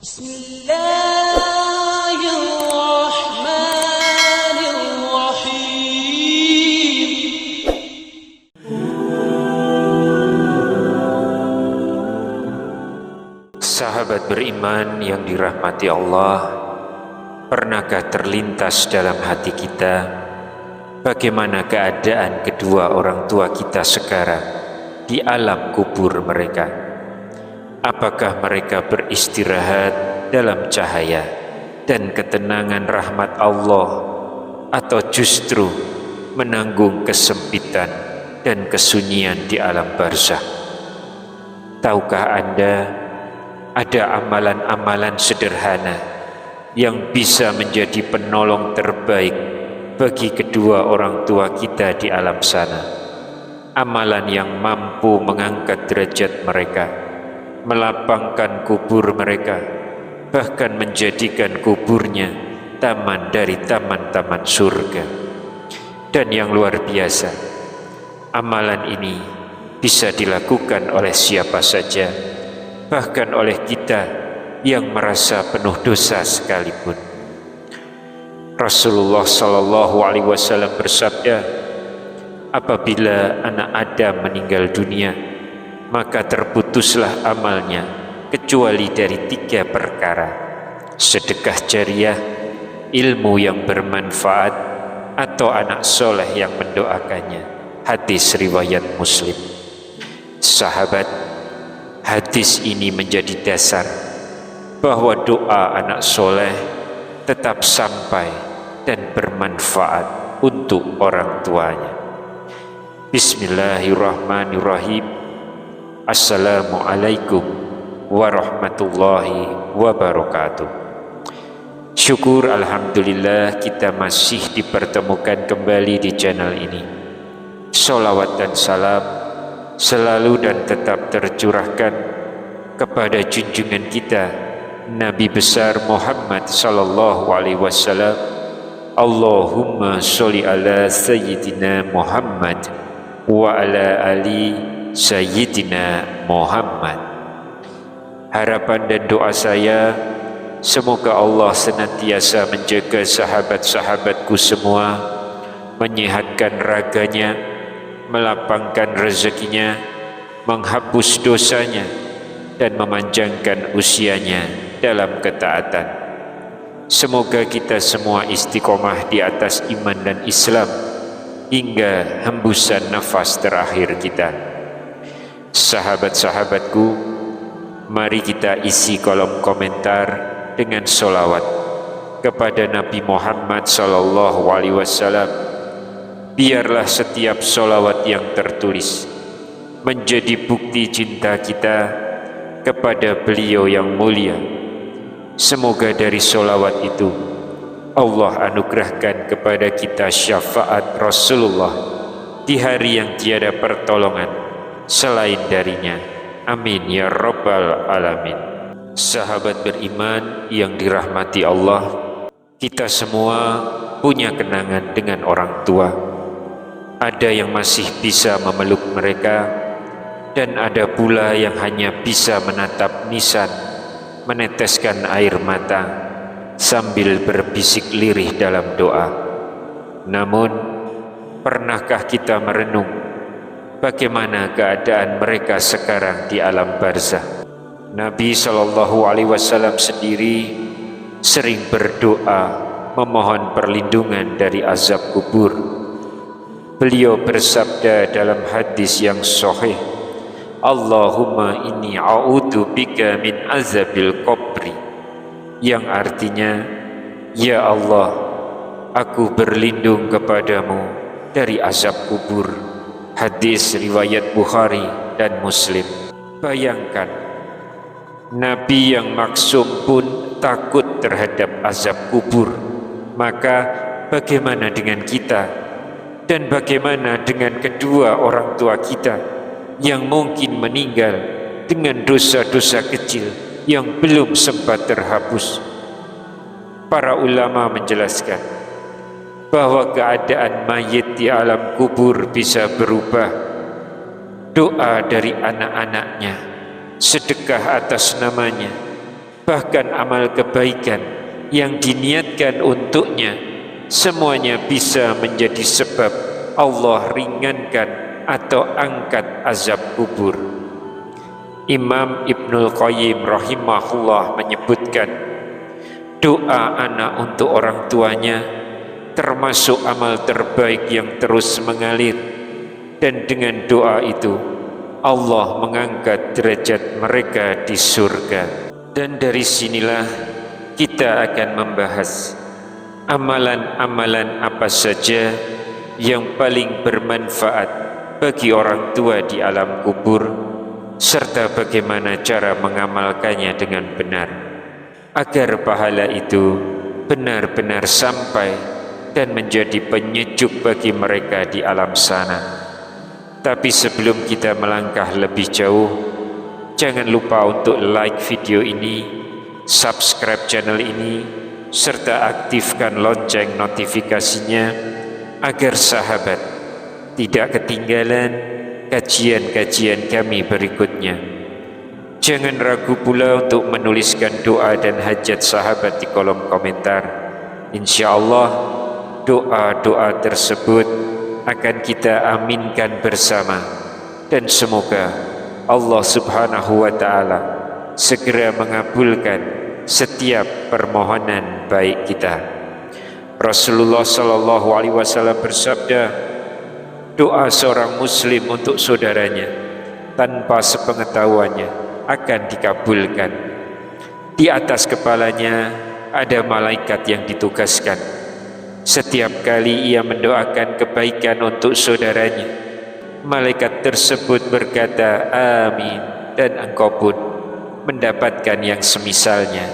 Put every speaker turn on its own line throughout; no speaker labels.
Bismillahirrahmanirrahim.
Sahabat beriman yang dirahmati Allah, pernahkah terlintas dalam hati kita bagaimana keadaan kedua orang tua kita sekarang di alam kubur mereka? Apakah mereka beristirahat dalam cahaya dan ketenangan rahmat Allah, atau justru menanggung kesempitan dan kesunyian di alam barzakh? Tahukah Anda, ada amalan-amalan sederhana yang bisa menjadi penolong terbaik bagi kedua orang tua kita di alam sana. Amalan yang mampu mengangkat derajat mereka, melapangkan kubur mereka, bahkan menjadikan kuburnya taman dari taman-taman surga. Dan yang luar biasa, amalan ini bisa dilakukan oleh siapa saja, bahkan oleh kita yang merasa penuh dosa sekalipun. Rasulullah SAW bersabda, apabila anak Adam meninggal dunia, maka terputuslah amalnya kecuali dari 3 perkara: sedekah jariah, ilmu yang bermanfaat, atau anak soleh yang mendoakannya. Hadis riwayat Muslim. Sahabat, hadis ini menjadi dasar bahwa doa anak soleh tetap sampai dan bermanfaat untuk orang tuanya. Bismillahirrahmanirrahim. Assalamualaikum warahmatullahi wabarakatuh. Syukur alhamdulillah kita masih dipertemukan kembali di channel ini. Sholawat dan salam selalu dan tetap tercurahkan kepada junjungan kita Nabi besar Muhammad sallallahu alaihi wasallam. Allahumma sholli ala sayyidina Muhammad wa ala ali sayyidina Muhammad. Harapan dan doa saya, semoga Allah senantiasa menjaga sahabat-sahabatku semua, menyehatkan raganya, melapangkan rezekinya, menghapus dosanya, dan memanjangkan usianya dalam ketaatan. Semoga kita semua istiqomah di atas iman dan Islam hingga hembusan nafas terakhir kita. Sahabat-sahabatku, mari kita isi kolom komentar dengan sholawat kepada Nabi Muhammad SAW. Biarlah setiap sholawat yang tertulis menjadi bukti cinta kita kepada beliau yang mulia. Semoga dari sholawat itu Allah anugerahkan kepada kita syafaat Rasulullah di hari yang tiada pertolongan selain darinya. Amin ya rabbal alamin. Sahabat beriman yang dirahmati Allah, kita semua punya kenangan dengan orang tua. Ada yang masih bisa memeluk mereka, dan ada pula yang hanya bisa menatap nisan, meneteskan air mata sambil berbisik lirih dalam doa. Namun, pernahkah kita merenung bagaimana keadaan mereka sekarang di alam barzakh? Nabi SAW sendiri sering berdoa memohon perlindungan dari azab kubur. Beliau bersabda dalam hadis yang sahih, Allahumma inni a'udzu bika min azabil qabri, yang artinya, ya Allah, aku berlindung kepadamu dari azab kubur. Hadis riwayat Bukhari dan Muslim. Bayangkan, Nabi yang maksum pun takut terhadap azab kubur. Maka bagaimana dengan kita? Dan bagaimana dengan kedua orang tua kita yang mungkin meninggal dengan dosa-dosa kecil yang belum sempat terhapus? Para ulama menjelaskan bahwa keadaan mayit di alam kubur bisa berubah. Doa dari anak-anaknya, sedekah atas namanya, bahkan amal kebaikan yang diniatkan untuknya, semuanya bisa menjadi sebab Allah ringankan atau angkat azab kubur. Imam Ibnul Qayyim rahimahullah menyebutkan, doa anak untuk orang tuanya termasuk amal terbaik yang terus mengalir, dan dengan doa itu Allah mengangkat derajat mereka di surga. Dan dari sinilah kita akan membahas amalan-amalan apa saja yang paling bermanfaat bagi orang tua di alam kubur, serta bagaimana cara mengamalkannya dengan benar, agar pahala itu benar-benar sampai dan menjadi penyejuk bagi mereka di alam sana. Tapi sebelum kita melangkah lebih jauh, jangan lupa untuk like video ini, subscribe channel ini, serta aktifkan lonceng notifikasinya agar sahabat tidak ketinggalan kajian-kajian kami berikutnya. Jangan ragu pula untuk menuliskan doa dan hajat sahabat di kolom komentar. Insya Allah doa-doa tersebut akan kita aminkan bersama, dan semoga Allah Subhanahu wa Ta'ala segera mengabulkan setiap permohonan baik kita. Rasulullah Sallallahu Alaihi Wasallam bersabda, doa seorang muslim untuk saudaranya tanpa sepengetahuannya akan dikabulkan. Di atas kepalanya ada malaikat yang ditugaskan. Setiap kali ia mendoakan kebaikan untuk saudaranya, malaikat tersebut berkata amin, dan engkau pun mendapatkan yang semisalnya.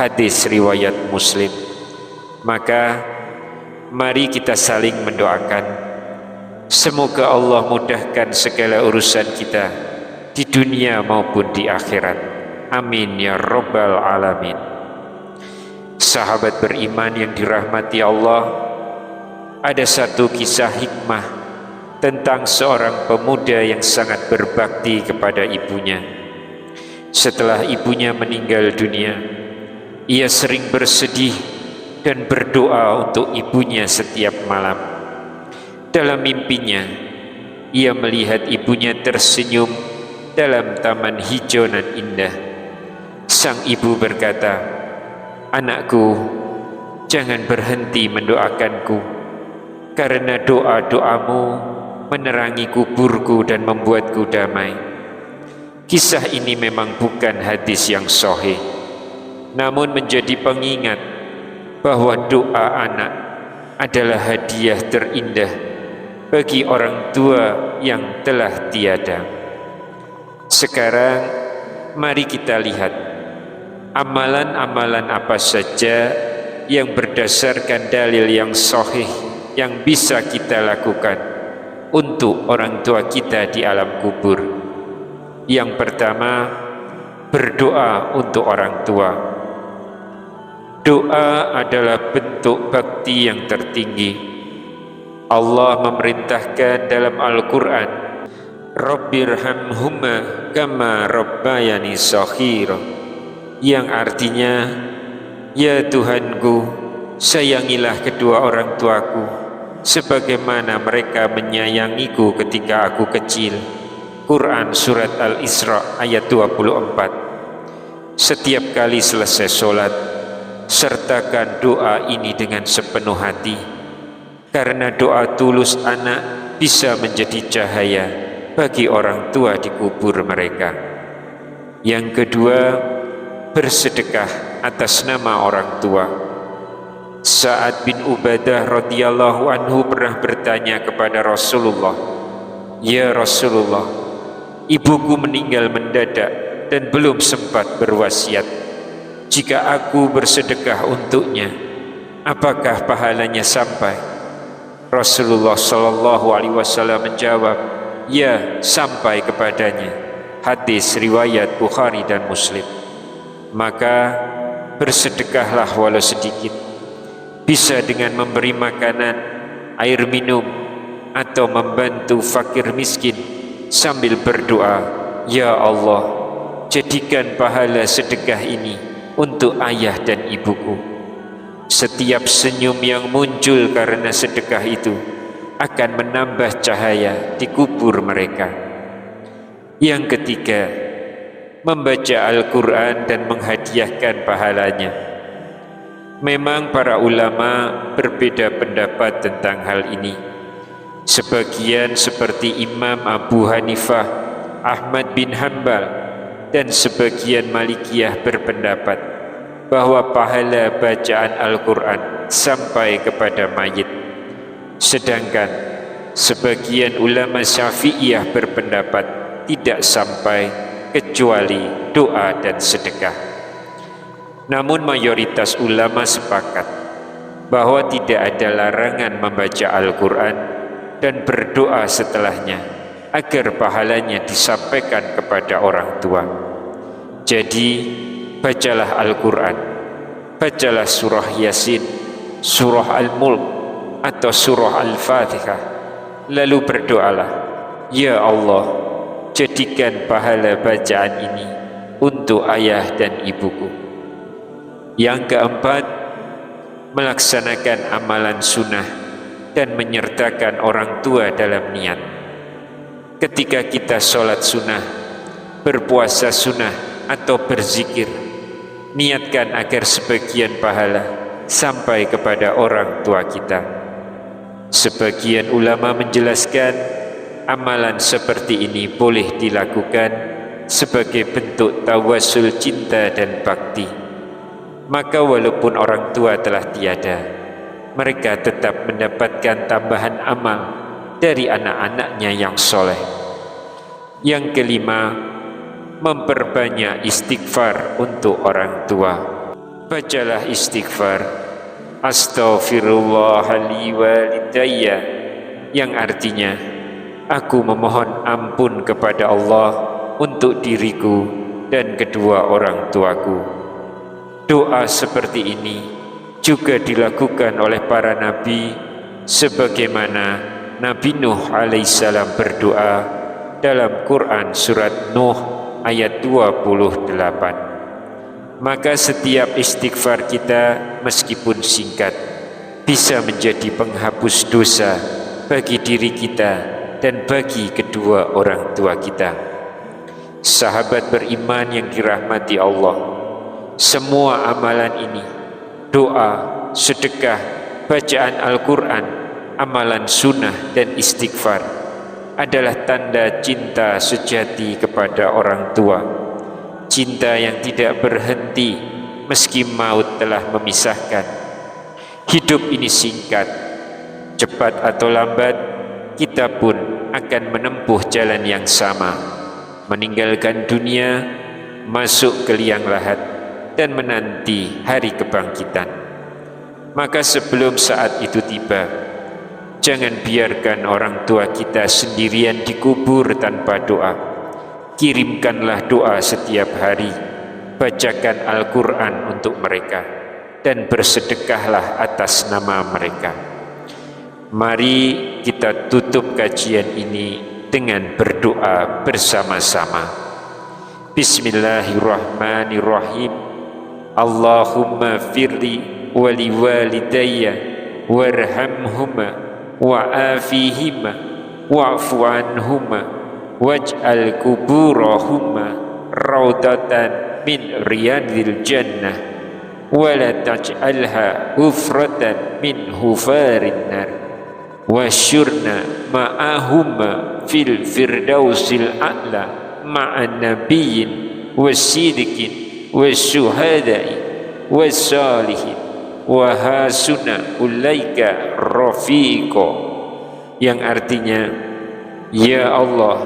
Hadis riwayat Muslim. Maka mari kita saling mendoakan, semoga Allah mudahkan segala urusan kita di dunia maupun di akhirat. Amin ya rabbal alamin. Sahabat beriman yang dirahmati Allah, ada satu kisah hikmah tentang seorang pemuda yang sangat berbakti kepada ibunya. Setelah ibunya meninggal dunia, ia sering bersedih dan berdoa untuk ibunya setiap malam. Dalam mimpinya, ia melihat ibunya tersenyum dalam taman hijau nan indah. Sang ibu berkata, anakku, jangan berhenti mendoakanku, karena doa-doamu menerangi kuburku dan membuatku damai. Kisah ini memang bukan hadis yang sahih, namun menjadi pengingat bahwa doa anak adalah hadiah terindah bagi orang tua yang telah tiada. Sekarang mari kita lihat amalan-amalan apa saja yang berdasarkan dalil yang sahih yang bisa kita lakukan untuk orang tua kita di alam kubur. Yang pertama, berdoa untuk orang tua. Doa adalah bentuk bakti yang tertinggi. Allah memerintahkan dalam Al-Quran, Rabbirhamhuma kama rabbayani shaghira, yang artinya, ya Tuhanku, sayangilah kedua orang tuaku sebagaimana mereka menyayangiku ketika aku kecil. Quran Surat Al-Isra ayat 24. Setiap kali selesai sholat, sertakan doa ini dengan sepenuh hati, karena doa tulus anak bisa menjadi cahaya bagi orang tua di kubur mereka. Yang kedua, bersedekah atas nama orang tua. Sa'ad bin Ubadah radhiyallahu anhu pernah bertanya kepada Rasulullah, ya Rasulullah, ibuku meninggal mendadak dan belum sempat berwasiat. Jika aku bersedekah untuknya, apakah pahalanya sampai? Rasulullah Sallallahu Alaihi Wasallam menjawab, ya, sampai kepadanya. Hadis riwayat Bukhari dan Muslim. Maka bersedekahlah walau sedikit, bisa dengan memberi makanan, air minum, atau membantu fakir miskin sambil berdoa, ya Allah, jadikan pahala sedekah ini untuk ayah dan ibuku. Setiap senyum yang muncul karena sedekah itu akan menambah cahaya di kubur mereka. Yang ketiga, membaca Al-Quran dan menghadiahkan pahalanya. Memang para ulama berbeda pendapat tentang hal ini. Sebagian seperti Imam Abu Hanifah, Ahmad bin Hanbal, dan sebagian Malikiyah berpendapat bahwa pahala bacaan Al-Quran sampai kepada mayit. Sedangkan sebagian ulama Syafi'iyah berpendapat tidak sampai kecuali doa dan sedekah. Namun mayoritas ulama sepakat bahwa tidak ada larangan membaca Al-Quran dan berdoa setelahnya agar pahalanya disampaikan kepada orang tua. Jadi bacalah Al-Quran, bacalah surah Yasin, surah Al-Mulk atau surah Al-Fatihah, lalu berdoalah, "Ya Allah, jadikan pahala bacaan ini untuk ayah dan ibuku." Yang keempat, melaksanakan amalan sunnah dan menyertakan orang tua dalam niat. Ketika kita sholat sunnah, berpuasa sunnah atau berzikir, niatkan agar sebagian pahala sampai kepada orang tua kita. Sebagian ulama menjelaskan amalan seperti ini boleh dilakukan sebagai bentuk tawasul cinta dan bakti. Maka walaupun orang tua telah tiada, mereka tetap mendapatkan tambahan amal dari anak-anaknya yang soleh. Yang kelima, memperbanyak istighfar untuk orang tua. Bacalah istighfar, Astaghfirullah li walidayya, yang artinya, aku memohon ampun kepada Allah untuk diriku dan kedua orang tuaku. Doa seperti ini juga dilakukan oleh para nabi, sebagaimana Nabi Nuh alaihissalam berdoa dalam Quran surat Nuh ayat 28. Maka setiap istighfar kita meskipun singkat bisa menjadi penghapus dosa bagi diri kita dan bagi kedua orang tua kita. Sahabat beriman yang dirahmati Allah, semua amalan ini, doa, sedekah, bacaan Al-Quran, amalan sunnah dan istighfar, adalah tanda cinta sejati kepada orang tua. Cinta yang tidak berhenti meski maut telah memisahkan. Hidup ini singkat, cepat atau lambat, kita pun akan menempuh jalan yang sama, meninggalkan dunia, masuk ke liang lahat, dan menanti hari kebangkitan. Maka sebelum saat itu tiba, jangan biarkan orang tua kita sendirian dikubur tanpa doa. Kirimkanlah doa setiap hari, bacakan Al-Quran untuk mereka, dan bersedekahlah atas nama mereka. Mari kita tutup kajian ini dengan berdoa bersama-sama. Bismillahirrahmanirrahim. Allahumma firli wali walidayya warhamhuma wa'afihima wa'fu anhuma waj'al kuburahuma raudatan min riyadil jannah wa la taj'alha hufratan min hufarin nar wasyurna ma'ahuma fil firdausil a'la ma'an nabiyyin wasiddiqin wasyuhada'i wassalihin wa hasuna ulaika rafiqa, yang artinya, ya Allah,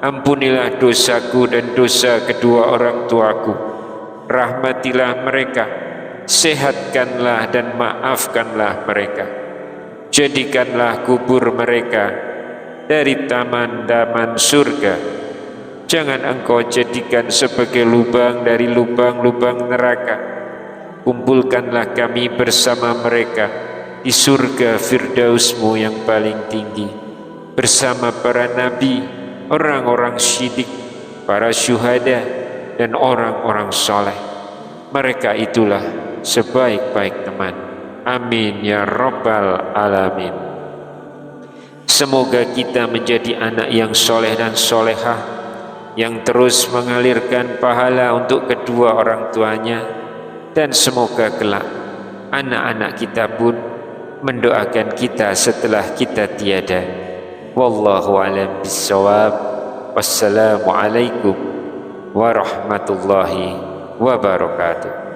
ampunilah dosaku dan dosa kedua orang tuaku, rahmatilah mereka, sehatkanlah dan maafkanlah mereka, jadikanlah kubur mereka dari taman-taman surga. Jangan engkau jadikan sebagai lubang dari lubang-lubang neraka. Kumpulkanlah kami bersama mereka di surga Firdausmu yang paling tinggi, bersama para nabi, orang-orang syidik, para syuhada, dan orang-orang soleh. mereka itulah sebaik-baik teman. Amin ya rabbal alamin. Semoga kita menjadi anak yang soleh dan solehah, yang terus mengalirkan pahala untuk kedua orang tuanya, dan semoga kelak anak-anak kita pun mendoakan kita setelah kita tiada. Wallahu a'lam bishawab. Wassalamualaikum warahmatullahi wabarakatuh.